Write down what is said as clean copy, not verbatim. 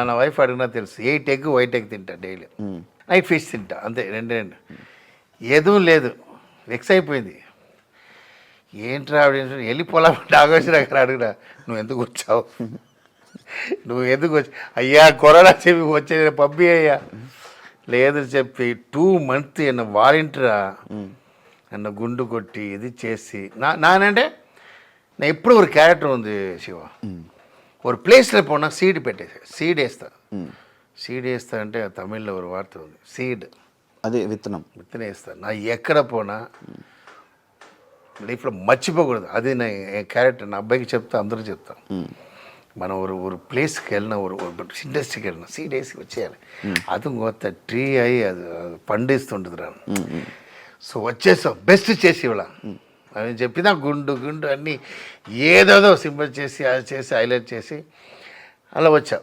నా వైఫ్ అడిగినా తెలుసు 8 ఎగ్ వైట్ ఎగ్ తింటా డైలీ, నైట్ ఫిష్ తింటా, అంతే రెండు. ఏదో లేదు, వెక్స్ అయిపోయింది. ఏంట్రా వెళ్ళిపోలా నాగేశ్వర గారు అడిగినా, నువ్వు ఎందుకు వచ్చావు, నువ్వు ఎందుకు వచ్చి, అయ్యా కరోనా చెప్పి వచ్చే పంపి అయ్యా, లేదు చెప్పి 2 months என்ன వాలంటీరా నన్ను గుండు కొట్టి ఇది చేసి నానంటే நான் எப்படி ஒரு கேரக்டர் வந்து சிவா ஒரு பிளேஸில் போனால் சீடு పెట్టేసి సీడ్ వేస్తా. సీడ్ వేస్తా అంటే తమిళ్లో ఒక వార్త ఉంది, సీడ్ అదే విత్తనం వేస్తాను. నా ఎక్కడ పోనా లైఫ్లో మర్చిపోకూడదు, అది నా క్యారెక్టర్. నా అబ్బాయికి చెప్తా, అందరూ చెప్తాను, మనం ஒரு ప్లేస్కి వెళ్ళిన ஒரு ఇండస్ట్రీకి వెళ్ళిన సీడ్ వేసి వచ్చేయాలి. అది కొత్త ట్రీ అయ్యి అది పండిస్తుంటుంది రా. సో వచ్చేసాం, బెస్ట్ చేసి ఇవ్వాల అని చెప్పిన గుండు గుండు అన్నీ ఏదేదో సింబల్ చేసి అది చేసి హైలైట్ చేసి అలా వచ్చాం.